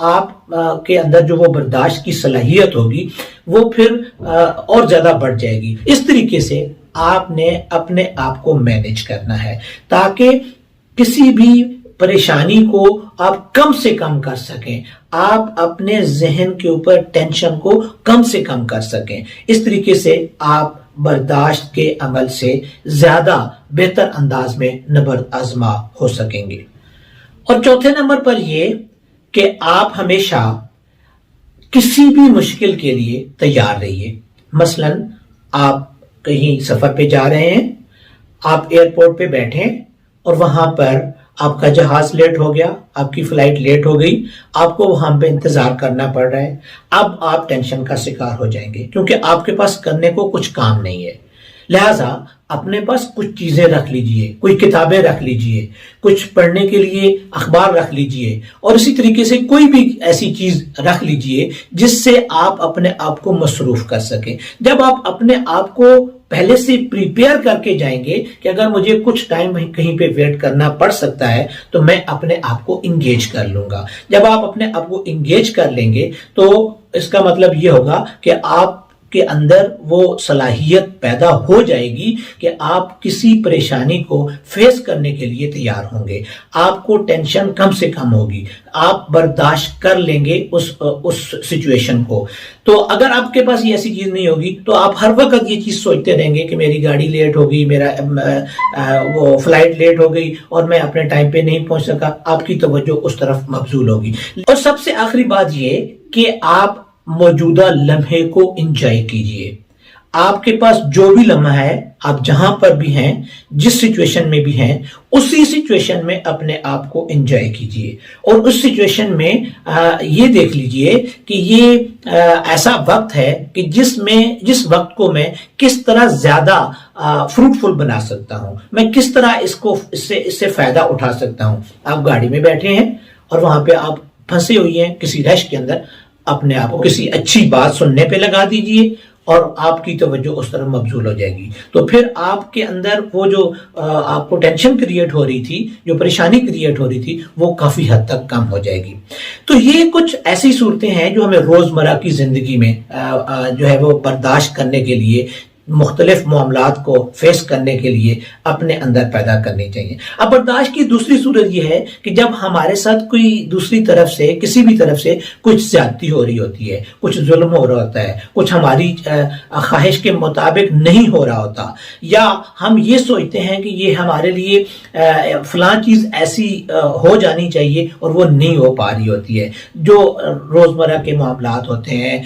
آپ کے اندر جو وہ برداشت کی صلاحیت ہوگی وہ پھر اور زیادہ بڑھ جائے گی۔ اس طریقے سے آپ نے اپنے آپ کو مینج کرنا ہے تاکہ کسی بھی پریشانی کو آپ کم سے کم کر سکیں، آپ اپنے ذہن کے اوپر ٹینشن کو کم سے کم کر سکیں۔ اس طریقے سے آپ برداشت کے عمل سے زیادہ بہتر انداز میں نبرد آزما ہو سکیں گے۔ اور چوتھے نمبر پر یہ کہ آپ ہمیشہ کسی بھی مشکل کے لیے تیار رہیے۔ مثلا آپ کہیں سفر پہ جا رہے ہیں، آپ ایئرپورٹ پہ بیٹھیں اور وہاں پر آپ کا جہاز لیٹ ہو گیا، آپ کی فلائٹ لیٹ ہو گئی، آپ کو وہاں پہ انتظار کرنا پڑ رہا ہے۔ اب آپ ٹینشن کا شکار ہو جائیں گے کیونکہ آپ کے پاس کرنے کو کچھ کام نہیں ہے۔ لہٰذا اپنے پاس کچھ چیزیں رکھ لیجئے، کوئی کتابیں رکھ لیجئے، کچھ پڑھنے کے لیے اخبار رکھ لیجئے، اور اسی طریقے سے کوئی بھی ایسی چیز رکھ لیجئے جس سے آپ اپنے آپ کو مصروف کر سکیں۔ جب آپ اپنے آپ کو پہلے سے پریپیئر کر کے جائیں گے کہ اگر مجھے کچھ ٹائم کہیں پہ ویٹ کرنا پڑ سکتا ہے تو میں اپنے آپ کو انگیج کر لوں گا۔ جب آپ اپنے آپ کو انگیج کر لیں گے تو اس کا مطلب یہ ہوگا کہ آپ کے اندر وہ صلاحیت پیدا ہو جائے گی کہ آپ کسی پریشانی کو فیس کرنے کے لیے تیار ہوں گے، آپ کو ٹینشن کم سے کم ہوگی، آپ برداشت کر لیں گے اس سچویشن کو۔ تو اگر آپ کے پاس یہ ایسی چیز نہیں ہوگی تو آپ ہر وقت یہ چیز سوچتے رہیں گے کہ میری گاڑی لیٹ ہو گئی، میرا وہ فلائٹ لیٹ ہو گئی اور میں اپنے ٹائم پہ نہیں پہنچ سکا، آپ کی توجہ اس طرف مبذول ہوگی۔ اور سب سے آخری بات یہ کہ آپ موجودہ لمحے کو انجوائے کیجئے۔ آپ کے پاس جو بھی لمحہ ہے، آپ جہاں پر بھی ہیں، جس سچویشن میں بھی ہیں، اسی سچویشن میں اپنے آپ کو انجوائے کیجئے، اور اس سچویشن میں یہ دیکھ لیجئے کہ یہ ایسا وقت ہے کہ جس وقت کو میں کس طرح زیادہ فروٹفل بنا سکتا ہوں، میں کس طرح اس سے فائدہ اٹھا سکتا ہوں۔ آپ گاڑی میں بیٹھے ہیں اور وہاں پہ آپ پھنسے ہوئی ہیں کسی رش کے اندر، اپنے آپ کو کسی اچھی بات سننے پہ لگا دیجئے اور آپ کی توجہ اس طرح مبذول ہو جائے گی۔ تو پھر آپ کے اندر وہ جو آپ کو ٹینشن کریٹ ہو رہی تھی، جو پریشانی کریٹ ہو رہی تھی، وہ کافی حد تک کم ہو جائے گی۔ تو یہ کچھ ایسی صورتیں ہیں جو ہمیں روزمرہ کی زندگی میں جو ہے وہ برداشت کرنے کے لیے، مختلف معاملات کو فیس کرنے کے لیے اپنے اندر پیدا کرنی چاہیے۔ اب برداشت کی دوسری صورت یہ ہے کہ جب ہمارے ساتھ کوئی دوسری طرف سے، کسی بھی طرف سے کچھ زیادتی ہو رہی ہوتی ہے، کچھ ظلم ہو رہا ہوتا ہے، کچھ ہماری خواہش کے مطابق نہیں ہو رہا ہوتا، یا ہم یہ سوچتے ہیں کہ یہ ہمارے لیے فلاں چیز ایسی ہو جانی چاہیے اور وہ نہیں ہو پا رہی ہوتی ہے، جو روزمرہ کے معاملات ہوتے ہیں،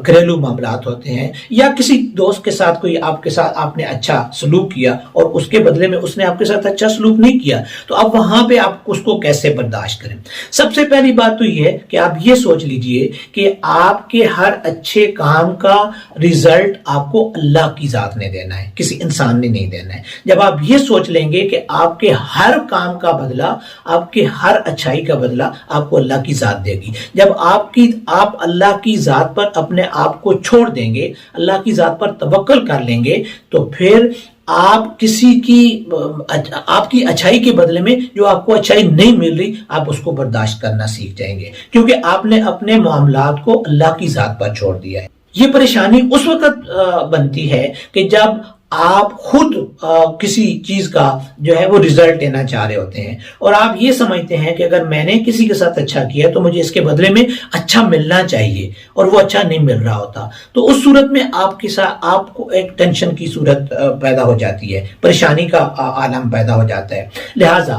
گھریلو معاملات ہوتے ہیں، یا کسی دوست کے ساتھ کوئی آپ کے ساتھ آپ نے اچھا سلوک کیا اور اس کے بدلے میں اس نے آپ کے ساتھ اچھا سلوک نہیں کیا، تو اب وہاں پہ آپ اس کو کیسے برداشت کریں؟ سب سے پہلی بات تو یہ ہے کہ آپ یہ سوچ لیجئے کہ آپ کے ہر اچھے کام کا ریزلٹ آپ کو اللہ کی ذات نے دینا ہے، کسی انسان نے نہیں دینا ہے۔ جب آپ یہ سوچ لیں گے کہ آپ کے ہر کام کا بدلہ، آپ کے ہر اچھائی کا بدلہ آپ کو اللہ کی ذات دے گی، جب آپ اللہ کی ذات پر اپنے آپ کو چھوڑ دیں گے، اللہ کی ذات پر توکل کر لیں گے، تو پھر آپ آپ کی اچھائی کے بدلے میں جو آپ کو اچھائی نہیں مل رہی، آپ اس کو برداشت کرنا سیکھ جائیں گے، کیونکہ آپ نے اپنے معاملات کو اللہ کی ذات پر چھوڑ دیا ہے۔ یہ پریشانی اس وقت بنتی ہے کہ جب آپ خود کسی چیز کا جو ہے وہ ریزلٹ لینا چاہ رہے ہوتے ہیں، اور آپ یہ سمجھتے ہیں کہ اگر میں نے کسی کے ساتھ اچھا کیا تو مجھے اس کے بدلے میں اچھا ملنا چاہیے، اور وہ اچھا نہیں مل رہا ہوتا، تو اس صورت میں آپ کے ساتھ آپ کو ایک ٹینشن کی صورت پیدا ہو جاتی ہے، پریشانی کا عالم پیدا ہو جاتا ہے۔ لہٰذا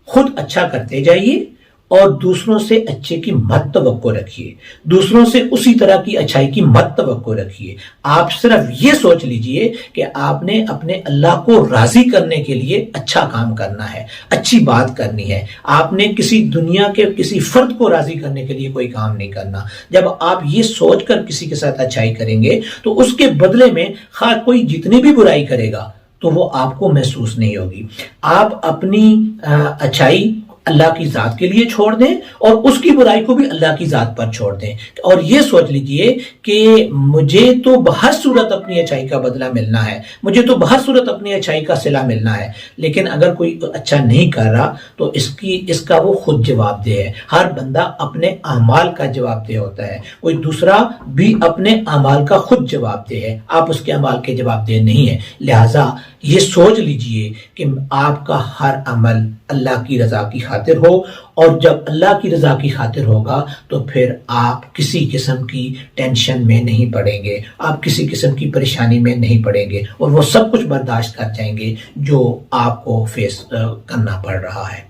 خود اچھا کرتے جائیے اور دوسروں سے اچھے کی مت توقع رکھیے، دوسروں سے اسی طرح کی اچھائی کی مت توقع رکھیے۔ آپ صرف یہ سوچ لیجئے کہ آپ نے اپنے اللہ کو راضی کرنے کے لیے اچھا کام کرنا ہے، اچھی بات کرنی ہے، آپ نے کسی دنیا کے کسی فرد کو راضی کرنے کے لیے کوئی کام نہیں کرنا۔ جب آپ یہ سوچ کر کسی کے ساتھ اچھائی کریں گے تو اس کے بدلے میں خواہ کوئی جتنی بھی برائی کرے گا تو وہ آپ کو محسوس نہیں ہوگی۔ آپ اپنی اچھائی اللہ کی ذات کے لیے چھوڑ دیں اور اس کی برائی کو بھی اللہ کی ذات پر چھوڑ دیں، اور یہ سوچ لیجئے کہ مجھے تو بہر صورت اپنی اچھائی کا بدلہ ملنا ہے، مجھے تو بہر صورت اپنی اچھائی کا صلہ ملنا ہے، لیکن اگر کوئی اچھا نہیں کر رہا تو اس کا وہ خود جواب دہ ہے۔ ہر بندہ اپنے اعمال کا جواب دہ ہوتا ہے، کوئی دوسرا بھی اپنے اعمال کا خود جواب دہ ہے، آپ اس کے اعمال کے جواب دہ نہیں ہے۔ لہٰذا یہ سوچ لیجئے کہ آپ کا ہر عمل اللہ کی رضا کی خاطر ہو، اور جب اللہ کی رضا کی خاطر ہوگا تو پھر آپ کسی قسم کی ٹینشن میں نہیں پڑیں گے، آپ کسی قسم کی پریشانی میں نہیں پڑیں گے، اور وہ سب کچھ برداشت کر جائیں گے جو آپ کو فیس کرنا پڑ رہا ہے۔